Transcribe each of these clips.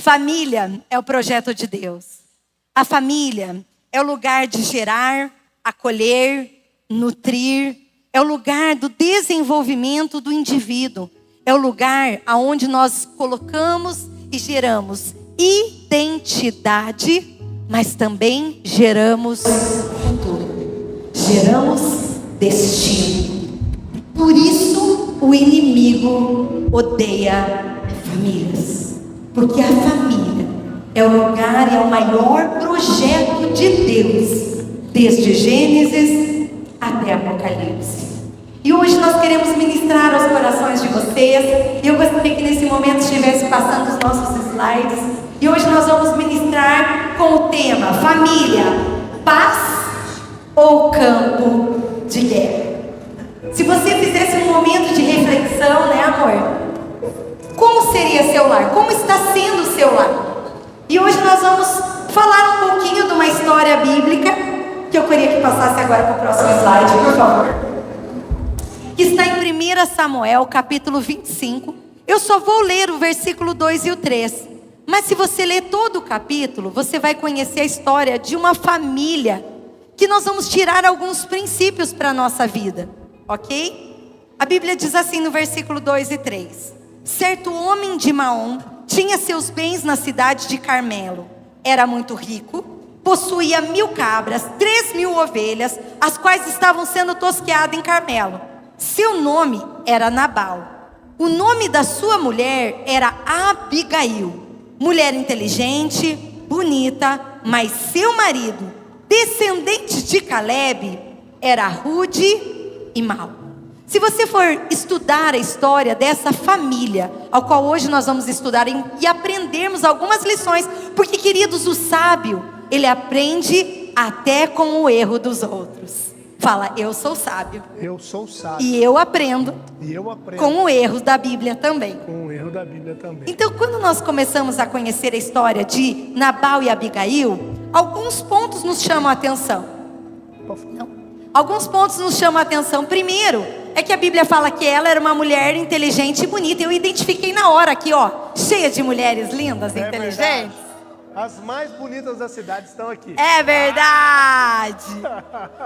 Família é o projeto de Deus. A família é o lugar de gerar, acolher, nutrir. É o lugar do desenvolvimento do indivíduo. É o lugar onde nós colocamos e geramos identidade, mas também geramos futuro. Geramos destino. Por isso o inimigo odeia famílias. Porque a família é o lugar, é o maior projeto de Deus, desde Gênesis até Apocalipse. E hoje nós queremos ministrar aos corações de vocês. E eu gostaria que nesse momento estivesse passando os nossos slides. E hoje nós vamos ministrar com o tema família, paz ou campo de guerra. Se você fizesse um momento de reflexão, né, amor? Como seria seu lar? Como está sendo o seu lar? E hoje nós vamos falar um pouquinho de uma história bíblica, que eu queria que passasse agora para o próximo slide, por favor. Que está em 1 Samuel, capítulo 25. Eu só vou ler o versículo 2 e o 3. Mas se você ler todo o capítulo, você vai conhecer a história de uma família, que nós vamos tirar alguns princípios para a nossa vida, ok? A Bíblia diz assim no versículo 2 e 3. Certo homem de Maom tinha seus bens na cidade de Carmelo. Era muito rico, possuía 1000 cabras, 3000 ovelhas, as quais estavam sendo tosqueadas em Carmelo. Seu nome era Nabal. O nome da sua mulher era Abigail. Mulher inteligente, bonita, mas seu marido, descendente de Caleb, era rude e mau. Se você for estudar a história dessa família, ao qual hoje nós vamos estudar e aprendermos algumas lições, porque, queridos, o sábio, ele aprende até com o erro dos outros. Fala, eu sou sábio. Eu sou sábio. E eu aprendo. Com o erro da Bíblia também. Com o erro da Bíblia também. Então, quando nós começamos a conhecer a história de Nabal e Abigail, alguns pontos nos chamam a atenção. Não. Alguns pontos nos chamam a atenção. Primeiro, é que a Bíblia fala que ela era uma mulher inteligente e bonita. Eu identifiquei na hora aqui, ó, cheia de mulheres lindas e inteligentes. Verdade. As mais bonitas da cidade estão aqui. É verdade.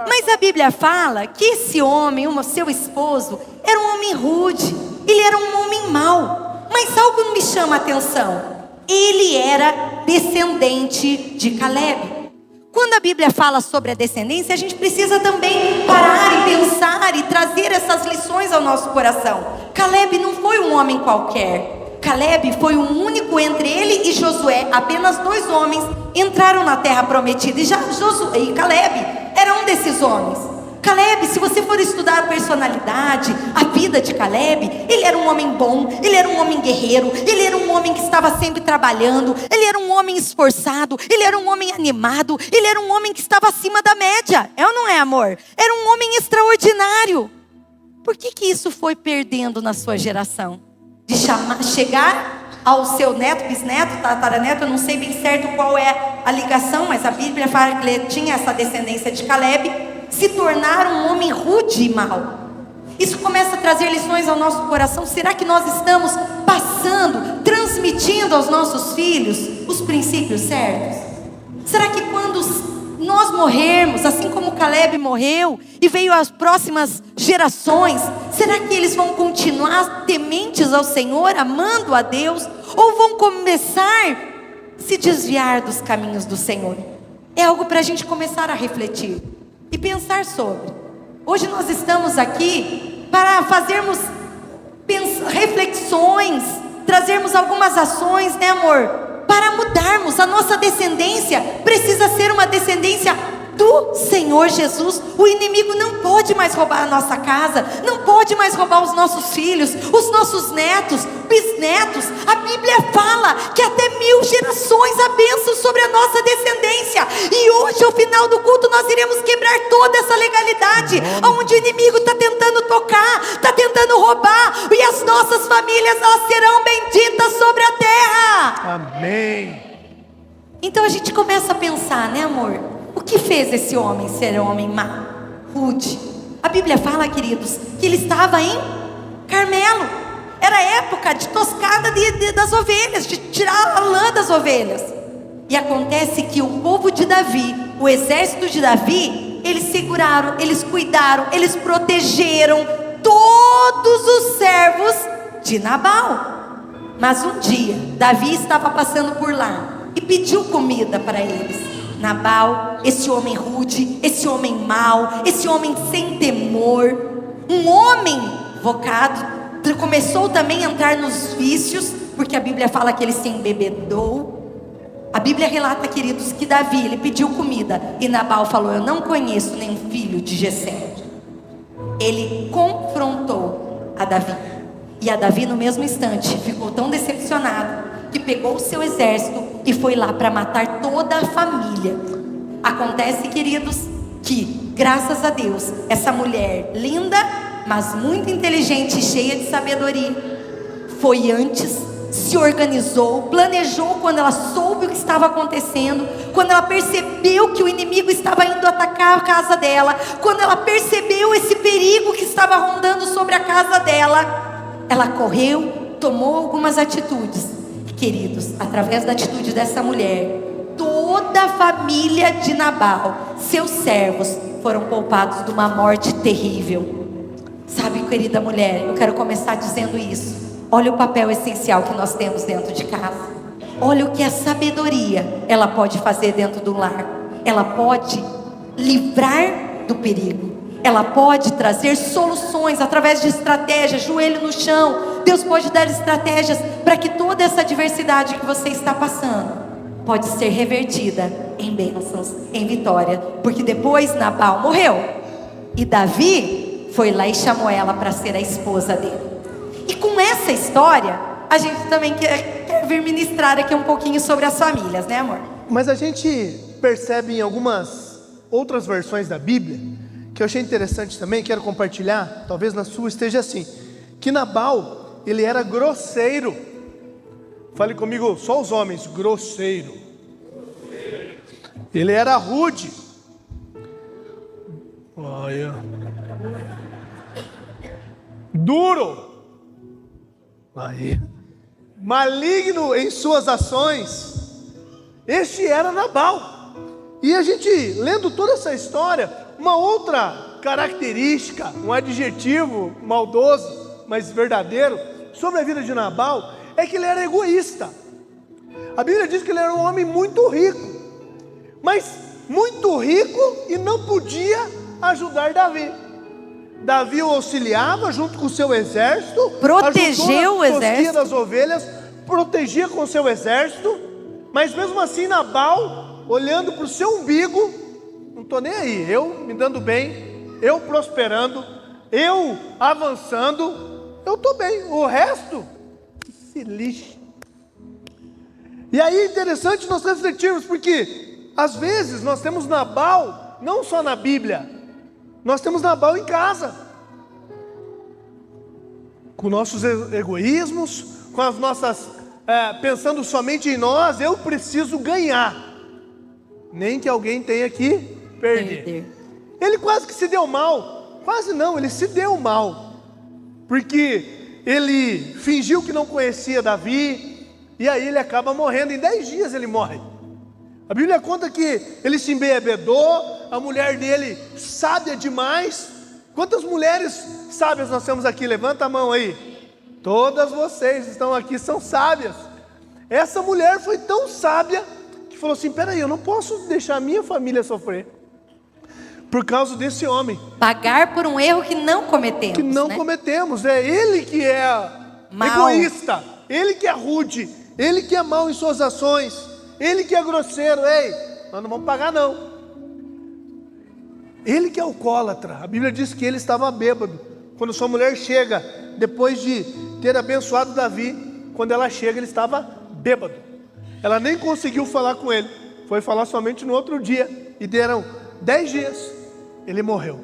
Mas a Bíblia fala que esse homem, seu esposo, era um homem rude. Ele era um homem mau. Mas algo me chama a atenção. Ele era descendente de Caleb. Quando a Bíblia fala sobre a descendência, a gente precisa também parar e pensar e trazer essas lições ao nosso coração. Caleb não foi um homem qualquer. Caleb foi o único entre ele e Josué. Apenas 2 homens entraram na terra prometida. E Josué e Caleb era um desses homens. Caleb, se você for estudar a personalidade, a vida de Caleb, ele era um homem bom, ele era um homem guerreiro, ele era um homem que estava sempre trabalhando, ele era um homem esforçado, ele era um homem animado, ele era um homem que estava acima da média. É ou não é, amor? Era um homem extraordinário. Por que isso foi perdendo na sua geração? De chegar ao seu neto, bisneto, tataraneto, eu não sei bem certo qual é a ligação, mas a Bíblia fala que ele tinha essa descendência de Caleb, se tornar um homem rude e mau. Isso começa a trazer lições ao nosso coração. Será que nós estamos passando, transmitindo aos nossos filhos os princípios certos? Será que quando nós morrermos, assim como Caleb morreu e veio as próximas gerações, será que eles vão continuar tementes ao Senhor, amando a Deus, ou vão começar a se desviar dos caminhos do Senhor? É algo para a gente começar a refletir e pensar sobre. Hoje nós estamos aqui para fazermos reflexões, trazermos algumas ações, né, amor? Para mudarmos. A nossa descendência precisa ser uma descendência do Senhor Jesus. O inimigo não pode mais roubar a nossa casa, não pode mais roubar os nossos filhos, os nossos netos, bisnetos. A Bíblia fala que até 1000 gerações há bênção sobre a nossa descendência. E hoje, ao final do culto, nós iremos quebrar toda essa legalidade, onde o inimigo está tentando tocar, está tentando roubar, e as nossas famílias, elas serão benditas sobre a terra. Amém. Então a gente começa a pensar, né, amor? O que fez esse homem ser um homem mau, rude? A Bíblia fala, queridos, que ele estava em Carmelo. Era a época de toscada das ovelhas, de tirar a lã das ovelhas. E acontece que o povo de Davi, o exército de Davi, eles seguraram, eles cuidaram, eles protegeram todos os servos de Nabal. Mas um dia, Davi estava passando por lá e pediu comida para eles. Nabal, esse homem rude, esse homem mau, esse homem sem temor, um homem invocado, começou também a entrar nos vícios, porque a Bíblia fala que ele se embebedou. A Bíblia relata, queridos, que Davi, ele pediu comida e Nabal falou: eu não conheço nenhum filho de Jessé. Ele confrontou a Davi, e a Davi no mesmo instante ficou tão decepcionado que pegou o seu exército e foi lá para matar toda a família. Acontece, queridos, que graças a Deus, essa mulher linda, mas muito inteligente e cheia de sabedoria, foi antes, se organizou, planejou. Quando ela soube o que estava acontecendo, quando ela percebeu que o inimigo estava indo atacar a casa dela, quando ela percebeu esse perigo que estava rondando sobre a casa dela, ela correu, tomou algumas atitudes. E, queridos, através da atitude dessa mulher, toda a família de Nabal, seus servos, foram poupados de uma morte terrível. Sabe, querida mulher, eu quero começar dizendo isso. Olha o papel essencial que nós temos dentro de casa. Olha o que a sabedoria ela pode fazer dentro do lar. Ela pode livrar do perigo. Ela pode trazer soluções através de estratégias, joelho no chão. Deus pode dar estratégias para que toda essa adversidade que você está passando pode ser revertida em bênçãos, em vitória. Porque depois Nabal morreu e Davi foi lá e chamou ela para ser a esposa dele. E com essa história, a gente também quer vir ministrar aqui um pouquinho sobre as famílias, né, amor? Mas a gente percebe em algumas outras versões da Bíblia, que eu achei interessante também, quero compartilhar, talvez na sua esteja assim, que Nabal, ele era grosseiro. Fale comigo, só os homens, grosseiro. Ele era rude. Olha. Duro. Aí. Maligno em suas ações. Este era Nabal. E a gente, lendo toda essa história, uma outra característica, um adjetivo maldoso, mas verdadeiro, sobre a vida de Nabal, é que ele era egoísta. A Bíblia diz que ele era um homem muito rico, mas muito rico e não podia ajudar Davi. Davi o auxiliava junto com o seu exército, protegeu o exército das ovelhas, protegia com o seu exército, mas mesmo assim Nabal, olhando para o seu umbigo, não estou nem aí, eu me dando bem, eu prosperando, eu avançando, eu estou bem, o resto se lixe. E aí é interessante nós refletirmos, porque às vezes nós temos Nabal, não só na Bíblia, nós temos Nabal em casa, com nossos egoísmos, com as nossas, pensando somente em nós. Eu preciso ganhar, nem que alguém tenha que perder. Ele quase que se deu mal, quase não, ele se deu mal, porque ele fingiu que não conhecia Davi, e aí ele acaba morrendo, em 10 dias ele morre. A Bíblia conta que ele se embebedou, a mulher dele, sábia demais. Quantas mulheres sábias nós temos aqui? Levanta a mão aí. Todas vocês estão aqui, são sábias. Essa mulher foi tão sábia, que falou assim: peraí, eu não posso deixar a minha família sofrer por causa desse homem. Pagar por um erro que não cometemos. Que não cometemos, é ele que é egoísta, ele que é rude, ele que é mau em suas ações, ele que é grosseiro. Ei, nós não vamos pagar não. Ele que é alcoólatra. A Bíblia diz que ele estava bêbado quando sua mulher chega, depois de ter abençoado Davi. Quando ela chega, ele estava bêbado. Ela nem conseguiu falar com ele, foi falar somente no outro dia, e deram 10 dias, ele morreu.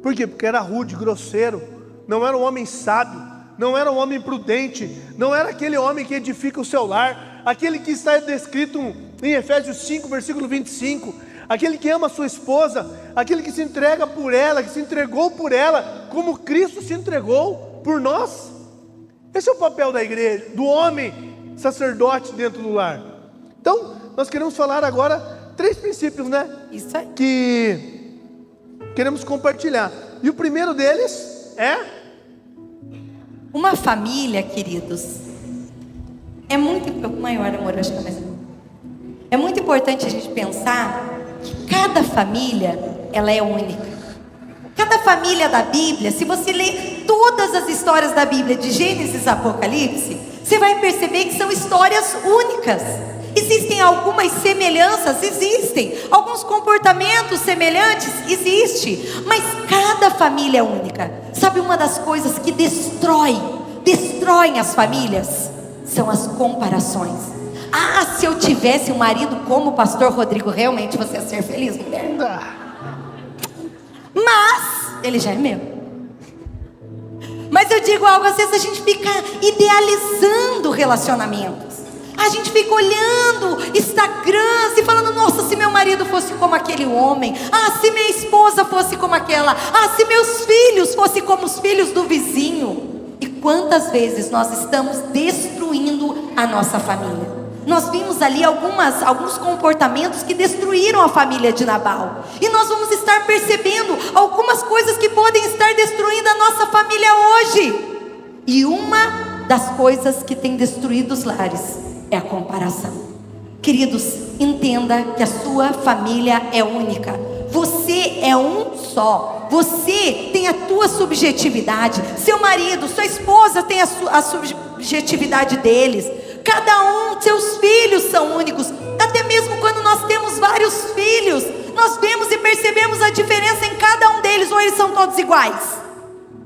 Por quê? Porque era rude, grosseiro, não era um homem sábio, não era um homem prudente, não era aquele homem que edifica o seu lar, aquele que está descrito em Efésios 5, versículo 25, aquele que ama a sua esposa, aquele que se entrega por ela, que se entregou por ela, como Cristo se entregou por nós. Esse é o papel da igreja, do homem sacerdote dentro do lar. Então, nós queremos falar agora 3 princípios, né? Isso aí. Que queremos compartilhar. E o primeiro deles é... Uma família, queridos, é muito... Maior, amor, acho que é mais... É muito importante a gente pensar que cada família, ela é única. Cada família da Bíblia, se você ler todas as histórias da Bíblia, de Gênesis a Apocalipse, você vai perceber que são histórias únicas. Existem algumas semelhanças? Existem. Alguns comportamentos semelhantes? Existe. Mas cada família é única. Sabe uma das coisas que destroem as famílias? São as comparações. Ah, se eu tivesse um marido como o pastor Rodrigo, realmente você ia ser feliz, mulher. Mas, ele já é meu. Mas eu digo algo, às vezes a gente fica idealizando relacionamentos. A gente fica olhando Instagrams e falando, nossa, se meu marido fosse como aquele homem. Ah, se minha esposa fosse como aquela. Ah, se meus filhos fossem como os filhos do vizinho. E quantas vezes nós estamos destruindo a nossa família? Nós vimos ali alguns comportamentos que destruíram a família de Nabal. E nós vamos estar percebendo algumas coisas que podem estar destruindo a nossa família hoje. E uma das coisas que tem destruído os lares é a comparação. Queridos, entenda que a sua família é única. Você é um só. Você tem a tua subjetividade. Seu marido, sua esposa tem a subjetividade deles. Cada um, seus filhos são únicos. Até mesmo quando nós temos vários filhos, nós vemos e percebemos a diferença em cada um deles. Ou eles são todos iguais?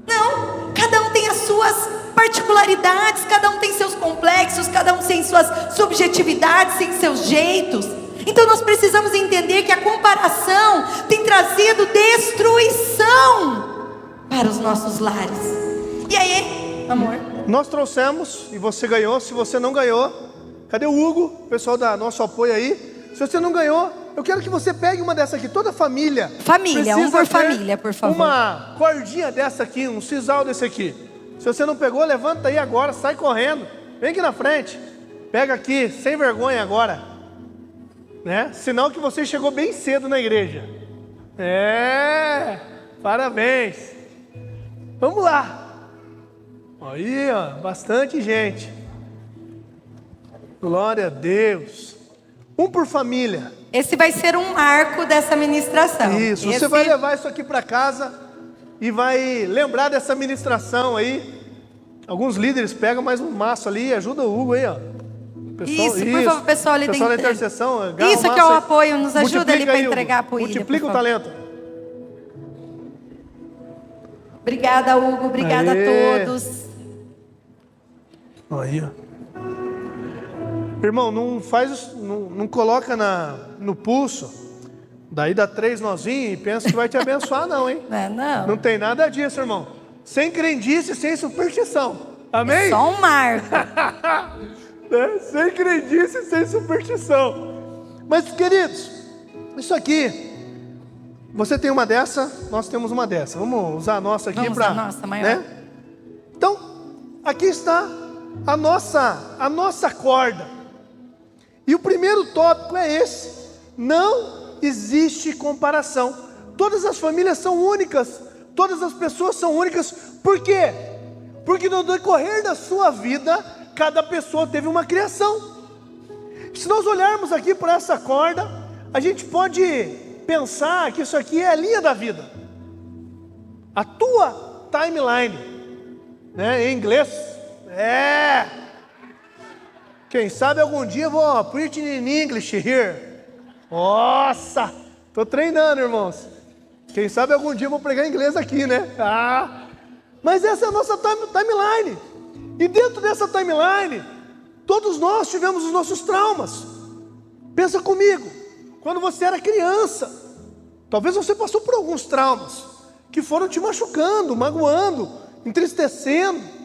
Não, cada um tem as suas particularidades, cada um tem seus complexos, cada um tem suas subjetividades, tem seus jeitos. Então nós precisamos entender que a comparação tem trazido destruição para os nossos lares. E aí, amor? Nós trouxemos, e você ganhou. Se você não ganhou, cadê o Hugo? O pessoal dá nosso apoio aí. Se você não ganhou, eu quero que você pegue uma dessa aqui. Toda família. Família, um por família, por favor. Uma cordinha dessa aqui, um sisal desse aqui. Se você não pegou, levanta aí agora, sai correndo. Vem aqui na frente. Pega aqui, sem vergonha agora. Né? Sinal que você chegou bem cedo na igreja. Parabéns. Vamos lá. Aí, ó, bastante gente. Glória a Deus. Um por família. Esse vai ser um marco dessa ministração. Isso, você vai levar isso aqui para casa e vai lembrar dessa ministração aí. Alguns líderes pegam mais um maço ali e ajuda o Hugo aí, ó. Pessoal, por favor, pessoal ali pessoal da intercessão. Isso que é o apoio, nos ajuda ali para entregar para o Ilha. Multiplica o talento. Obrigada, Hugo, obrigada a todos. Aí, ó. Irmão, não coloca no pulso, daí dá 3 nozinhos e pensa que vai te abençoar não, hein? Não. Não tem nada disso, irmão. Sem crendice, sem superstição. Amém? É só um marco. Sem crendice, sem superstição. Mas, queridos, isso aqui, você tem uma dessa, nós temos uma dessa. Vamos usar a nossa aqui para... nossa, maior. Né? Então, aqui está a nossa corda. E o primeiro tópico é esse: não existe comparação. Todas as famílias são únicas, todas as pessoas são únicas. Por quê? Porque no decorrer da sua vida, cada pessoa teve uma criação. Se nós olharmos aqui para essa corda, a gente pode pensar que isso aqui é a linha da vida, a tua timeline, né? Em inglês. Quem sabe algum dia eu vou preach in English here. Nossa, tô treinando, irmãos. Quem sabe algum dia eu vou pregar em inglês aqui, né? Mas essa é a nossa timeline. E dentro dessa timeline, todos nós tivemos os nossos traumas. Pensa comigo, quando você era criança, talvez você passou por alguns traumas que foram te machucando, magoando, entristecendo.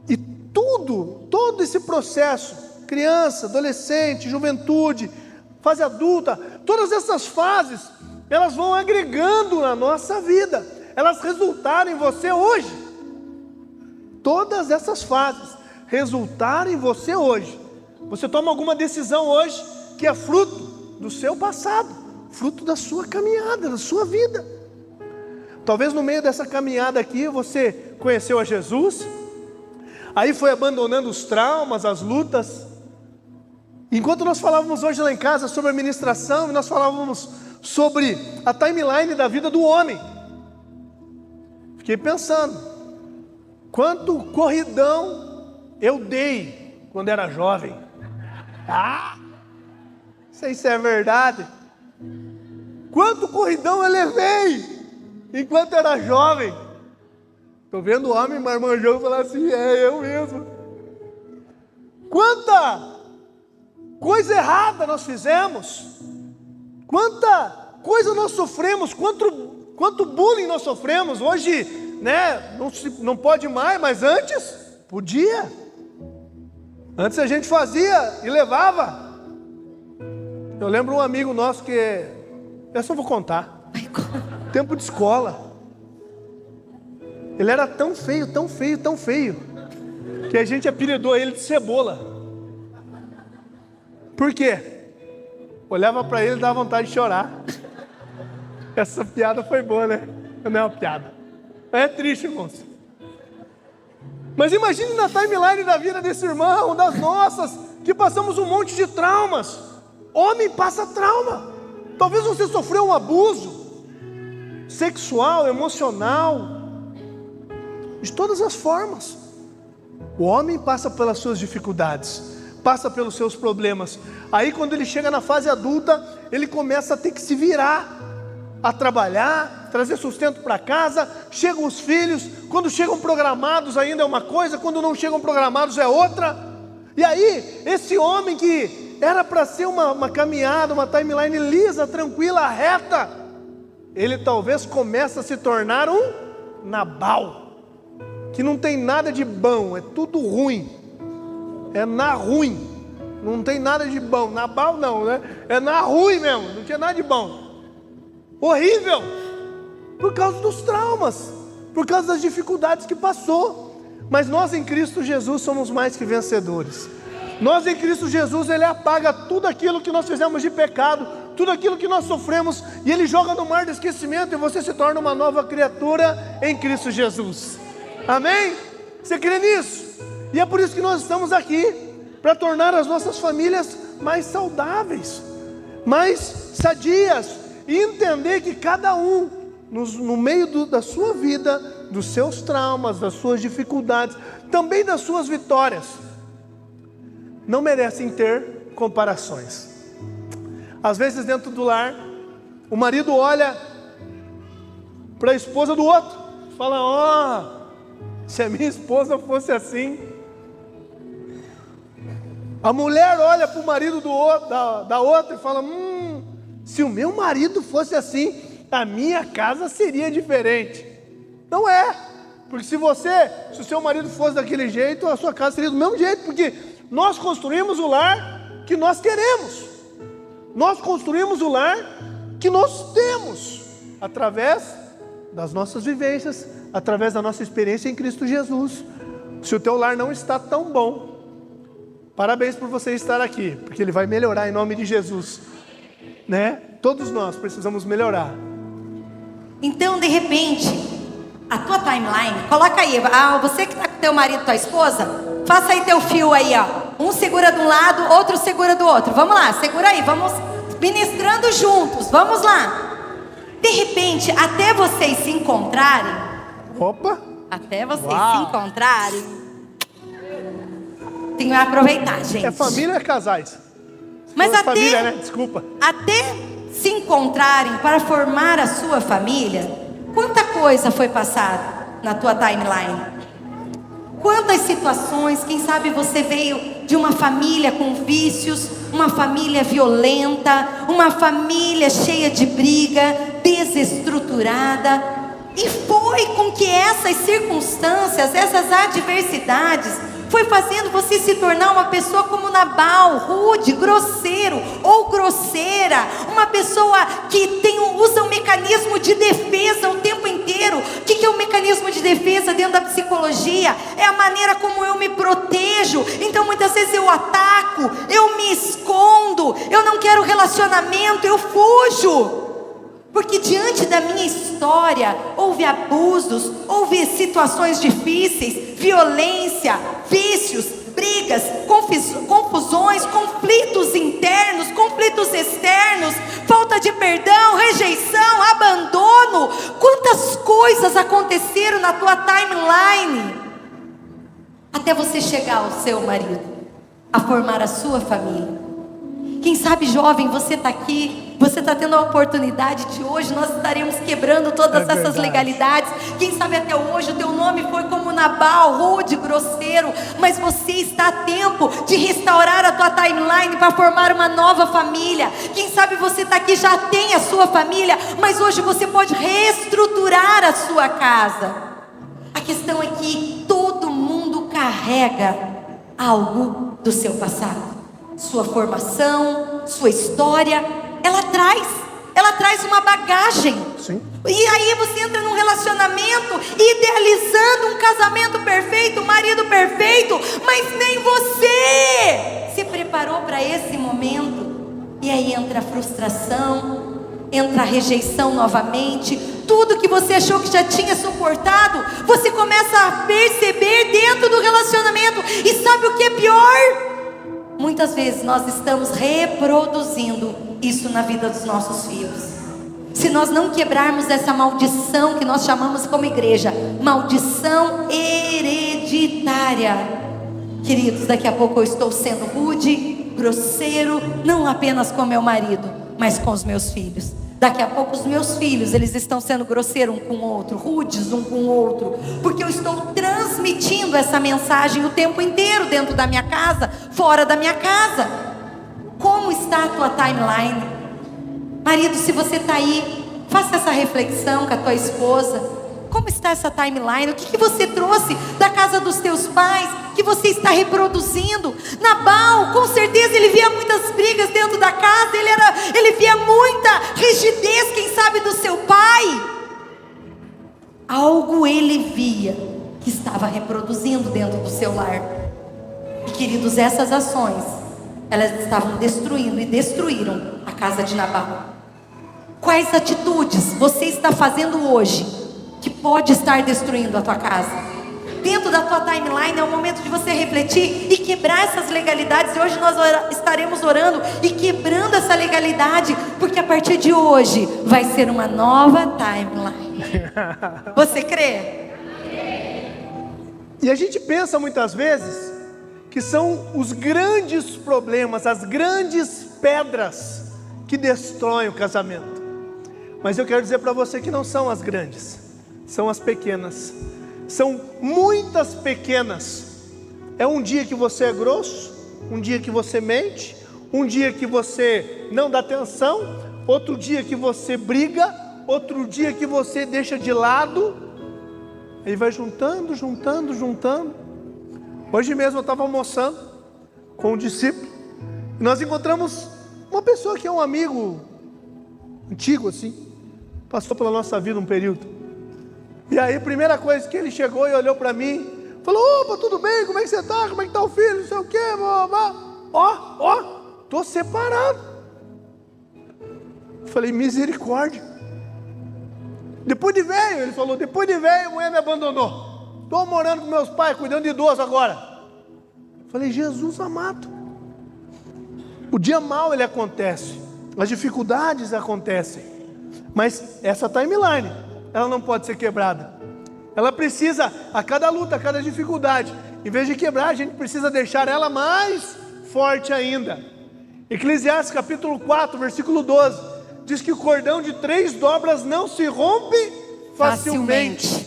E todo esse processo, criança, adolescente, juventude, fase adulta, todas essas fases, elas vão agregando na nossa vida, elas resultaram em você hoje. Todas essas fases resultaram em você hoje. Você toma alguma decisão hoje que é fruto do seu passado, fruto da sua caminhada, da sua vida. Talvez no meio dessa caminhada aqui você conheceu a Jesus, aí foi abandonando os traumas, as lutas. Enquanto nós falávamos hoje lá em casa sobre a ministração, nós falávamos sobre a timeline da vida do homem. Fiquei pensando, quanto corridão eu dei quando era jovem. Não sei se é verdade. Quanto corridão eu levei enquanto era jovem. Estou vendo o homem marmanjão falar assim, é eu mesmo. Quanta coisa errada nós fizemos, quanta coisa nós sofremos, quanto bullying nós sofremos. Hoje, né, não pode mais, mas antes, podia. Antes a gente fazia e levava. Eu lembro um amigo nosso que, essa eu vou contar, tempo de escola. Ele era tão feio, tão feio, tão feio, que a gente apelidou ele de Cebola. Por quê? Olhava para ele e dava vontade de chorar. Essa piada foi boa, né? Não é uma piada. É triste, irmãos. Mas imagine na timeline da vida desse irmão, das nossas, que passamos um monte de traumas. Homem passa trauma. Talvez você sofreu um abuso sexual, emocional, de todas as formas. O homem passa pelas suas dificuldades, passa pelos seus problemas. Aí quando ele chega na fase adulta, ele começa a ter que se virar, a trabalhar, trazer sustento para casa. Chegam os filhos, quando chegam programados ainda é uma coisa, quando não chegam programados é outra. E aí, esse homem que era para ser uma caminhada, uma timeline lisa, tranquila, reta, ele talvez começa a se tornar um Nabal, que não tem nada de bom, é tudo ruim, é na ruim, não tem nada de bom. Nabal não, né? É na ruim mesmo, não tinha nada de bom. Horrível, por causa dos traumas, por causa das dificuldades que passou. Mas nós em Cristo Jesus somos mais que vencedores. Nós em Cristo Jesus, Ele apaga tudo aquilo que nós fizemos de pecado, tudo aquilo que nós sofremos, e Ele joga no mar do esquecimento, e você se torna uma nova criatura em Cristo Jesus. Amém? Você crê nisso? E é por isso que nós estamos aqui, para tornar as nossas famílias mais saudáveis, mais sadias, e entender que cada um, no meio da sua vida, dos seus traumas, das suas dificuldades, também das suas vitórias, não merecem ter comparações. Às vezes dentro do lar, o marido olha para a esposa do outro, fala, ó, se a minha esposa fosse assim. A mulher olha para o marido da outra e fala, se o meu marido fosse assim, a minha casa seria diferente. Não é, porque se o seu marido fosse daquele jeito, a sua casa seria do mesmo jeito, porque nós construímos o lar que nós queremos, nós construímos o lar que nós temos, através das nossas vivências, através da nossa experiência em Cristo Jesus. Se o teu lar não está tão bom, parabéns por você estar aqui, porque ele vai melhorar em nome de Jesus, né? Todos nós precisamos melhorar. Então, de repente, a tua timeline, coloca aí, você que está com teu marido, tua esposa, faça aí teu fio aí, ó. Um segura de um lado, outro segura do outro. Vamos lá, segura aí, vamos ministrando juntos, vamos lá. De repente, até vocês se encontrarem. Opa! Até vocês se encontrarem. Tem que aproveitar, gente. É família ou é casais? Mas até, família, né? Desculpa. Até se encontrarem para formar a sua família, quanta coisa foi passada na tua timeline? Quantas situações, quem sabe você veio de uma família com vícios, uma família violenta, uma família cheia de briga, desestruturada, e foi com que essas circunstâncias, essas adversidades foi fazendo você se tornar uma pessoa como Nabal, rude, grosseiro ou grosseira, uma pessoa que usa um mecanismo de defesa o tempo inteiro. O que é o mecanismo de defesa dentro da psicologia? É a maneira como eu me protejo. Então muitas vezes eu ataco, eu me escondo, eu não quero relacionamento, eu fujo. Porque diante da minha história, houve abusos, houve situações difíceis, violência, vícios, brigas, confusões, conflitos internos, conflitos externos, falta de perdão, rejeição, abandono. Quantas coisas aconteceram na tua timeline, até você chegar ao seu marido, a formar a sua família. Quem sabe, jovem, você está aqui, você está tendo a oportunidade de hoje, nós estaremos quebrando todas essas legalidades. Quem sabe até hoje o teu nome foi como Nabal, rude, grosseiro, mas você está a tempo de restaurar a tua timeline para formar uma nova família. Quem sabe você está aqui, já tem a sua família, mas hoje você pode reestruturar a sua casa. A questão é que todo mundo carrega algo do seu passado. Sua formação, sua história, ela traz uma bagagem. Sim. E aí você entra num relacionamento idealizando um casamento perfeito, um marido perfeito, mas nem você se preparou para esse momento. E aí entra a frustração, entra a rejeição novamente. Tudo que você achou que já tinha suportado, você começa a perceber dentro do relacionamento. E sabe o que é pior? Muitas vezes nós estamos reproduzindo isso na vida dos nossos filhos. Se nós não quebrarmos essa maldição que nós chamamos como igreja, maldição hereditária, queridos, daqui a pouco eu estou sendo rude, grosseiro, não apenas com meu marido, mas com os meus filhos. Daqui a pouco os meus filhos, eles estão sendo grosseiros um com o outro, rudes um com o outro, porque eu estou transmitindo essa mensagem o tempo inteiro dentro da minha casa, fora da minha casa. Como está a tua timeline? Marido, se você está aí, faça essa reflexão com a tua esposa. Como está essa timeline? O que você trouxe da casa dos teus pais que você está reproduzindo? Nabal, com certeza ele via muitas brigas dentro da casa, ele via muita rigidez, quem sabe, do seu pai. Algo ele via que estava reproduzindo dentro do seu lar. E queridos, essas ações, elas estavam destruindo e destruíram a casa de Nabal. Quais atitudes você está fazendo hoje que pode estar destruindo a tua casa? Dentro da tua timeline é o momento de você refletir e quebrar essas legalidades. E hoje nós estaremos orando e quebrando essa legalidade, porque a partir de hoje vai ser uma nova timeline. Você crê? E a gente pensa muitas vezes que são os grandes problemas, as grandes pedras que destroem o casamento. Mas eu quero dizer para você que não são as grandes, são as pequenas. São muitas pequenas. É um dia que você é grosso, um dia que você mente, um dia que você não dá atenção, outro dia que você briga, outro dia que você deixa de lado. Aí vai juntando. Hoje mesmo eu estava almoçando com um discípulo e nós encontramos uma pessoa que é um amigo antigo assim, passou pela nossa vida um período. E aí a primeira coisa que ele chegou e olhou para mim, falou: opa, tudo bem? Como é que você está? Como é que está o filho? Não sei o que, estou separado. Falei: misericórdia. Depois de velho, ele falou, depois de velho a mulher me abandonou, estou morando com meus pais, cuidando de idoso agora. Falei: Jesus amado. O dia mau ele acontece, as dificuldades acontecem, mas essa timeline, ela não pode ser quebrada. Ela precisa, a cada luta, a cada dificuldade, em vez de quebrar, a gente precisa deixar ela mais forte ainda. Eclesiastes capítulo 4, versículo 12, diz que o cordão de 3 dobras não se rompe facilmente.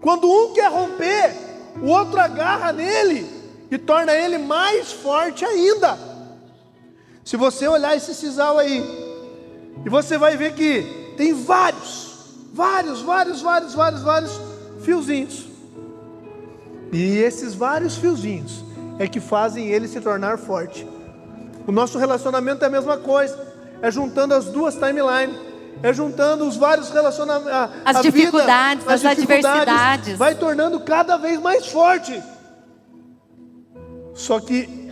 Quando um quer romper, o outro agarra nele e torna ele mais forte ainda. Se você olhar esse sisal aí, e você vai ver que tem vários fiozinhos. E esses vários fiozinhos é que fazem ele se tornar forte. O nosso relacionamento é a mesma coisa. É juntando as duas timelines. É juntando os vários relacionamentos. As dificuldades, as adversidades. Vai tornando cada vez mais forte. Só que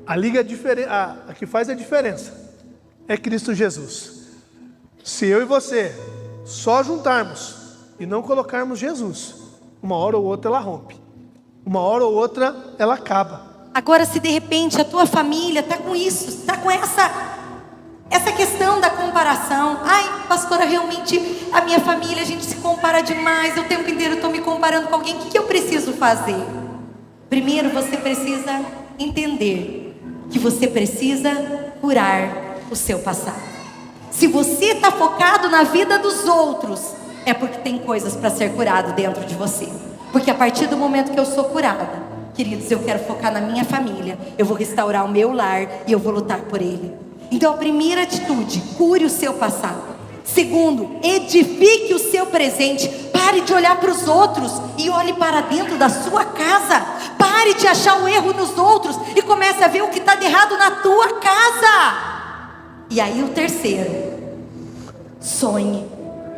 a que faz a diferença é Cristo Jesus. Se eu e você só juntarmos e não colocarmos Jesus, uma hora ou outra ela rompe. Uma hora ou outra ela acaba. Agora, se de repente a tua família está com isso, está com essa questão da comparação. Ai, pastora, realmente a minha família, a gente se compara demais. O tempo inteiro eu estou me comparando com alguém. O que eu preciso fazer? Primeiro, você precisa entender que você precisa curar o seu passado. Se você está focado na vida dos outros, é porque tem coisas para ser curado dentro de você. Porque a partir do momento que eu sou curada, queridos, eu quero focar na minha família, eu vou restaurar o meu lar e eu vou lutar por ele. Então a primeira atitude, cure o seu passado. Segundo, edifique o seu presente. Pare de olhar para os outros e olhe para dentro da sua casa. Pare de achar o erro nos outros e comece a ver o que está de errado na tua casa. E aí o terceiro, sonhe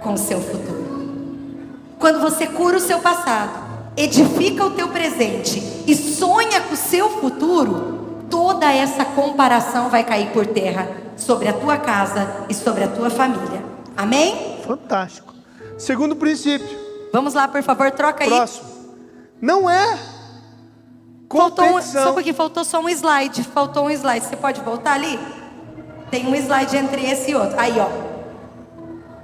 com o seu futuro. Quando você cura o seu passado, edifica o teu presente e sonha com o seu futuro, toda essa comparação vai cair por terra sobre a tua casa e sobre a tua família. Amém? Fantástico. Segundo princípio. Vamos lá, por favor, troca aí. Próximo. Não é competição. Só porque faltou só um slide. Faltou um slide. Você pode voltar ali? Tem um slide entre esse e outro. Aí, ó.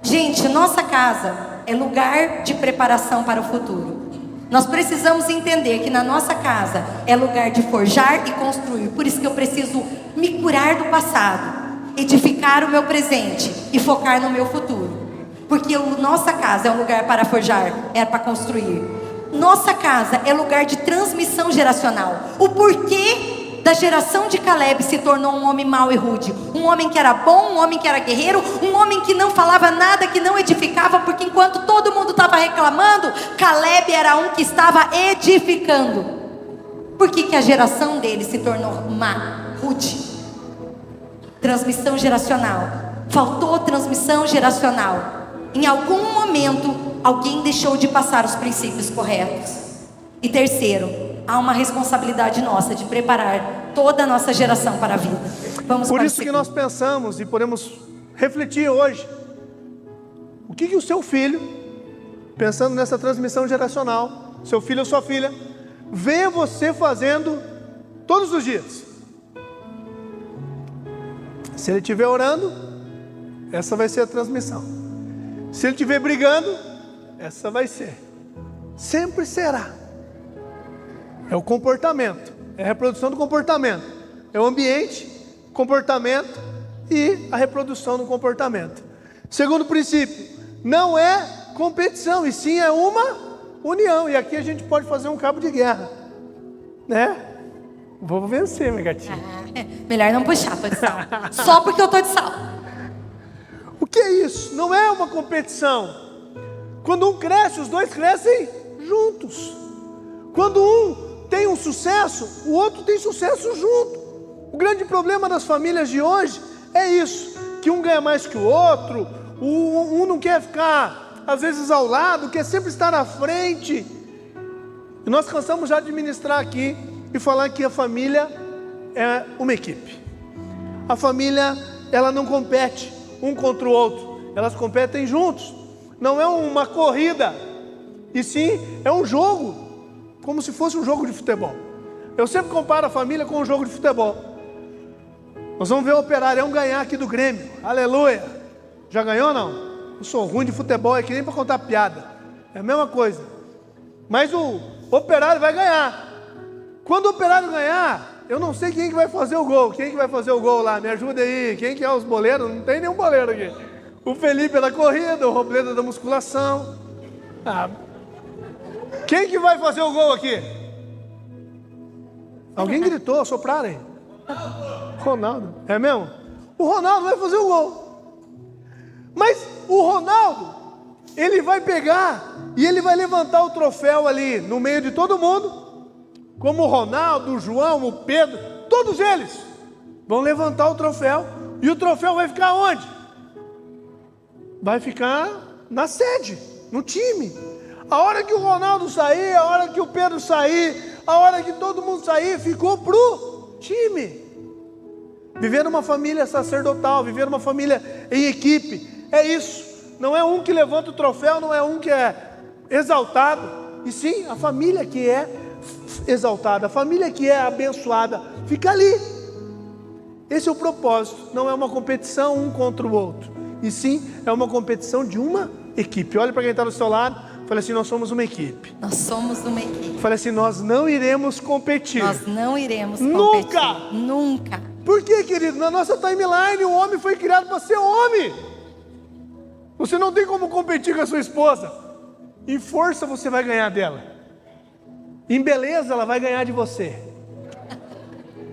Gente, nossa casa é lugar de preparação para o futuro. Nós precisamos entender que na nossa casa é lugar de forjar e construir. Por isso que eu preciso me curar do passado, edificar o meu presente e focar no meu futuro. Porque nossa casa é um lugar para forjar, é para construir. Nossa casa é lugar de transmissão geracional. O porquê da geração de Caleb se tornou um homem mau e rude. Um homem que era bom, um homem que era guerreiro, um homem que não falava nada, que não edificava, porque enquanto todo mundo estava reclamando, Caleb era um que estava edificando. Por que a geração dele se tornou má, rude? Transmissão geracional. Faltou transmissão geracional. Em algum momento, alguém deixou de passar os princípios corretos. E terceiro, há uma responsabilidade nossa de preparar toda a nossa geração para a vida. Vamos Por isso que nós pensamos e podemos refletir hoje. O que o seu filho, pensando nessa transmissão geracional, seu filho ou sua filha, vê você fazendo todos os dias? Se ele estiver orando, essa vai ser a transmissão. Se ele estiver brigando, essa vai ser. Sempre será. É o comportamento, é a reprodução do comportamento, é o ambiente, comportamento e a reprodução do comportamento. Segundo princípio, não é competição, e sim é uma união. E aqui a gente pode fazer um cabo de guerra, né? Vou vencer, minha gatinha. Melhor não puxar, tô de sal. Só porque eu tô de sal. O que é isso? Não é uma competição. Quando um cresce, os dois crescem juntos. Quando um tem um sucesso, o outro tem sucesso junto. O grande problema das famílias de hoje é isso, que um ganha mais que o outro, um não quer ficar às vezes ao lado, quer sempre estar à frente. E nós cansamos já de ministrar aqui e falar que a família é uma equipe. A família, ela não compete um contra o outro, elas competem juntos. Não é uma corrida, e sim é um jogo, como se fosse um jogo de futebol. Eu sempre comparo a família com um jogo de futebol. Nós vamos ver o Operário ganhar aqui do Grêmio, aleluia. Já ganhou ou não? Eu sou ruim de futebol, é que nem para contar piada, é a mesma coisa. Mas o Operário vai ganhar. Quando o Operário ganhar, eu não sei quem que vai fazer o gol. Quem que vai fazer o gol lá? Me ajuda aí. Quem que é os boleiros? Não tem nenhum boleiro aqui. O Felipe é da corrida, o Robledo é da musculação. Quem que vai fazer o gol aqui? Alguém gritou, sopraram aí. Ronaldo. É mesmo? O Ronaldo vai fazer o gol. Mas o Ronaldo ele vai pegar e ele vai levantar o troféu ali no meio de todo mundo, como o Ronaldo, o João, o Pedro, todos eles vão levantar o troféu, e o troféu vai ficar onde? Vai ficar na sede, no time. A hora que o Ronaldo sair, a hora que o Pedro sair, a hora que todo mundo sair, ficou pro time. Viver uma família sacerdotal, viver uma família em equipe, é isso. Não é um que levanta o troféu, não é um que é exaltado, e sim a família que é exaltada, a família que é abençoada, fica ali. Esse é o propósito, não é uma competição um contra o outro, e sim é uma competição de uma equipe. Olha para quem está do seu lado, fale assim: nós somos uma equipe. Nós somos uma equipe. Fale assim: nós não iremos competir. Nós não iremos Nunca! competir. Nunca! Por quê, querido? Na nossa timeline, o homem foi criado para ser homem. Você não tem como competir com a sua esposa. Em força você vai ganhar dela. Em beleza ela vai ganhar de você.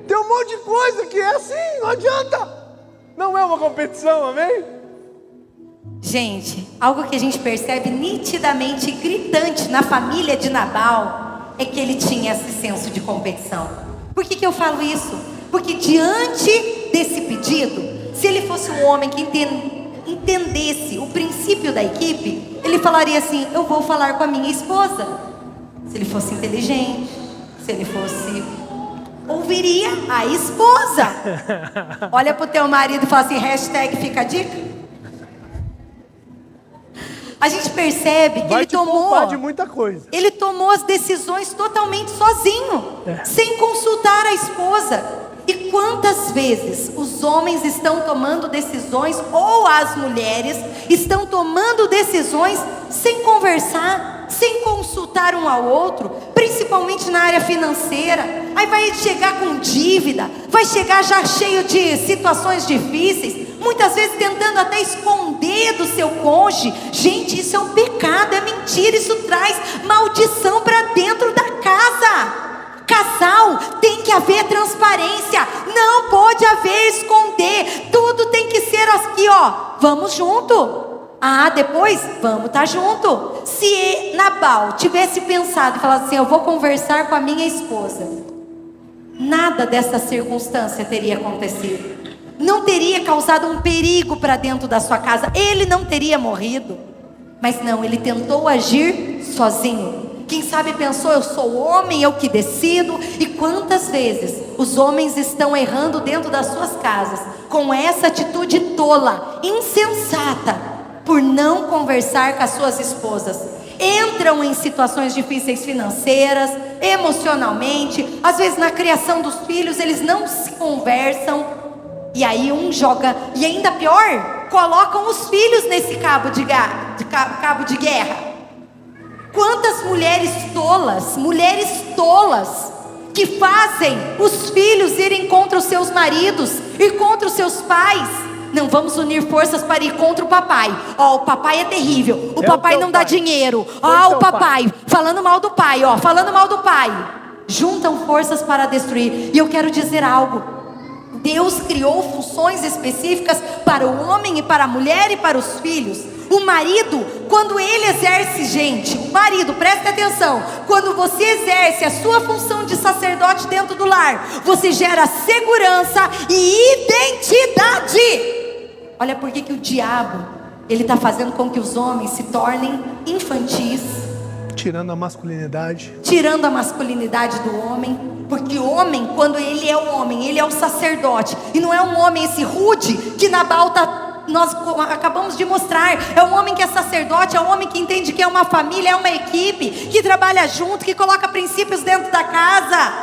Tem um monte de coisa que é assim, não adianta. Não é uma competição, amém? Gente, algo que a gente percebe nitidamente, gritante na família de Nabal, é que ele tinha esse senso de competição. Por que eu falo isso? Porque diante desse pedido, se ele fosse um homem que entendesse o princípio da equipe, ele falaria assim: eu vou falar com a minha esposa. Se ele fosse inteligente, se ele fosse... ouviria a esposa. Olha pro teu marido e fala assim: hashtag fica a dica. A gente percebe que vai te poupar de muita coisa. Ele tomou as decisões totalmente sozinho, sem consultar a esposa. E quantas vezes os homens estão tomando decisões, ou as mulheres estão tomando decisões sem conversar, sem consultar um ao outro, principalmente na área financeira. Aí vai chegar com dívida, vai chegar já cheio de situações difíceis, muitas vezes tentando até esconder do seu cônjuge. Gente, isso é um pecado, é mentira, isso traz maldição para dentro da casa. Casal, tem que haver transparência, não pode haver esconder, tudo tem que ser aqui, ó, vamos junto. Ah, depois, vamos estar junto. Se Nabal tivesse pensado e falado assim: eu vou conversar com a minha esposa, nada dessa circunstância teria acontecido. Não teria causado um perigo para dentro da sua casa, ele não teria morrido. Mas não, ele tentou agir sozinho. Quem sabe pensou: eu sou homem, eu que decido. E quantas vezes os homens estão errando dentro das suas casas com essa atitude tola, insensata, por não conversar com as suas esposas. Entram em situações difíceis financeiras, emocionalmente, às vezes na criação dos filhos eles não se conversam, e aí um joga, e ainda pior, colocam os filhos nesse cabo de guerra. Quantas mulheres tolas, que fazem os filhos irem contra os seus maridos, ir contra os seus pais. Não, vamos unir forças para ir contra o papai. Ó, o papai é terrível, o papai não dá dinheiro. Ó, o papai, falando mal do pai, ó, falando mal do pai. Juntam forças para destruir. E eu quero dizer algo: Deus criou funções específicas para o homem e para a mulher e para os filhos. O marido, quando ele exerce, gente, o marido, preste atenção, quando você exerce a sua função de sacerdote dentro do lar, você gera segurança e identidade. Olha por que o diabo, ele está fazendo com que os homens se tornem infantis, tirando a masculinidade do homem. Porque o homem, quando ele é o homem, ele é o sacerdote, e não é um homem esse rude que Nabal nós acabamos de mostrar. É um homem que é sacerdote, é um homem que entende que é uma família, é uma equipe, que trabalha junto, que coloca princípios dentro da casa.